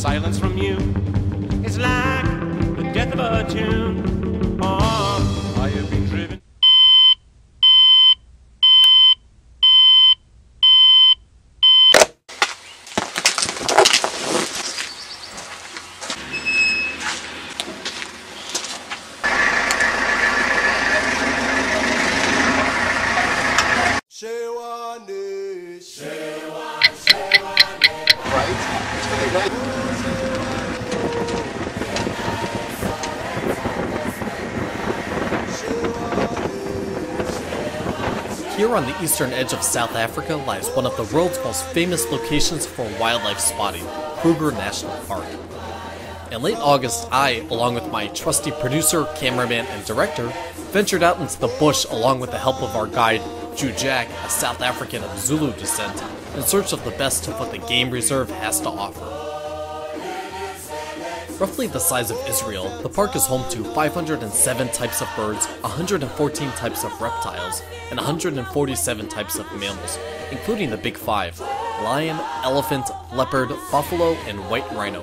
silence from you is like the death of a tune. Oh, I have been driven. Here on the eastern edge of South Africa lies one of the world's most famous locations for wildlife spotting, Kruger National Park. In late August, I, along with my trusty producer, cameraman, and director, ventured out into the bush along with the help of our guide, Jack, a South African of Zulu descent, in search of the best of what the game reserve has to offer. Roughly the size of Israel, the park is home to 507 types of birds, 114 types of reptiles, and 147 types of mammals, including the big five: lion, elephant, leopard, buffalo, and white rhino.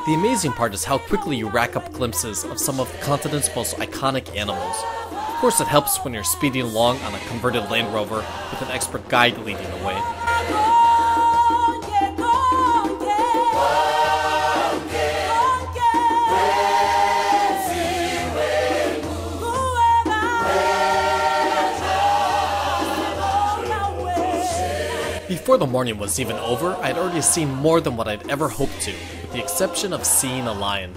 The amazing part is how quickly you rack up glimpses of some of the continent's most iconic animals. Of course, it helps when you're speeding along on a converted Land Rover with an expert guide leading the way. Before the morning was even over, I'd already seen more than what I'd ever hoped to, with the exception of seeing a lion.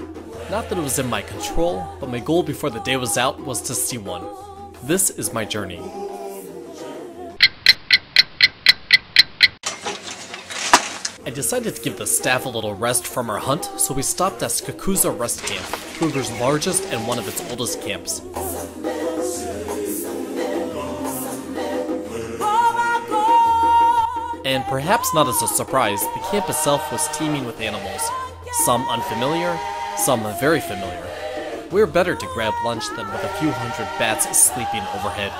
Not that it was in my control, but my goal before the day was out was to see one. This is my journey. I decided to give the staff a little rest from our hunt, so we stopped at Skukuza Rest Camp, Kruger's largest and one of its oldest camps. And perhaps not as a surprise, the camp itself was teeming with animals. Some unfamiliar, some very familiar. We're better to grab lunch than with a few hundred bats sleeping overhead.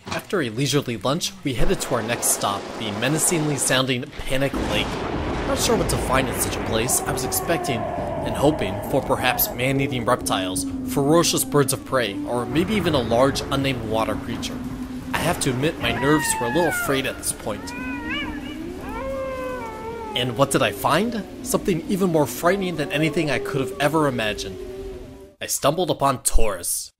After a leisurely lunch, we headed to our next stop, the menacingly sounding Panic Lake. Not sure what to find in such a place. I was expecting and hoping for perhaps man-eating reptiles, ferocious birds of prey, or maybe even a large unnamed water creature. I have to admit my nerves were a little frayed at this point. And what did I find? Something even more frightening than anything I could have ever imagined. I stumbled upon tourists.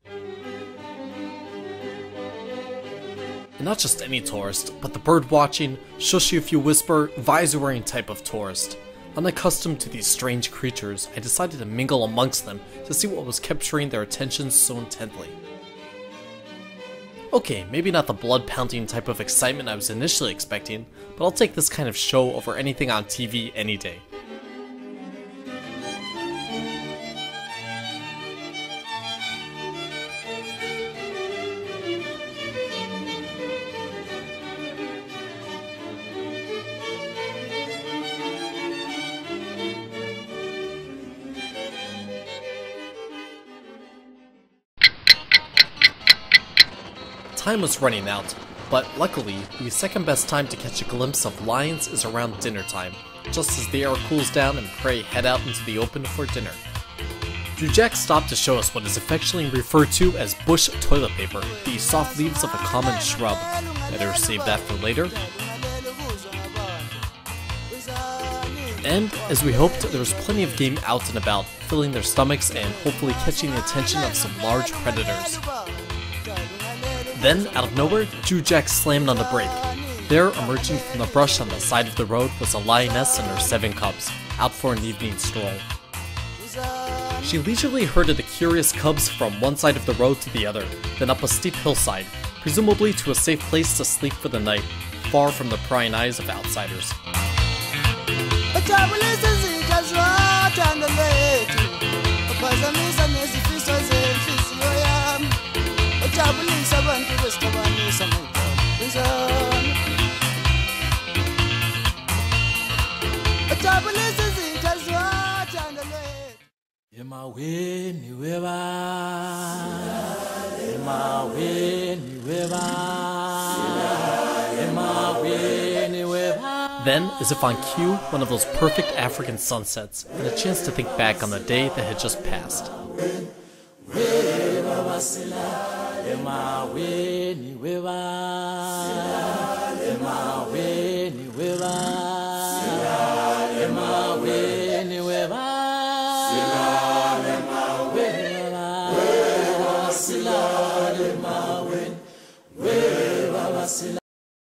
And not just any tourist, but the bird-watching, shush-you-if-you-whisper, visor-wearing type of tourist. Unaccustomed to these strange creatures, I decided to mingle amongst them to see what was capturing their attention so intently. Okay, maybe not the blood-pounding type of excitement I was initially expecting, but I'll take this kind of show over anything on TV any day. Time was running out, but luckily, the second best time to catch a glimpse of lions is around dinner time, just as the air cools down and prey head out into the open for dinner. Jack stopped to show us what is affectionately referred to as bush toilet paper, the soft leaves of a common shrub. Better save that for later. And, as we hoped, there was plenty of game out and about, filling their stomachs and hopefully catching the attention of some large predators. Then, out of nowhere, Jack slammed on the brake. There, emerging from the brush on the side of the road, was a lioness and her 7 cubs, out for an evening stroll. She leisurely herded the curious cubs from one side of the road to the other, then up a steep hillside, presumably to a safe place to sleep for the night, far from the prying eyes of outsiders. Ujabulisa Then, as if on cue, one of those perfect African sunsets, and a chance to think back on the day that had just passed.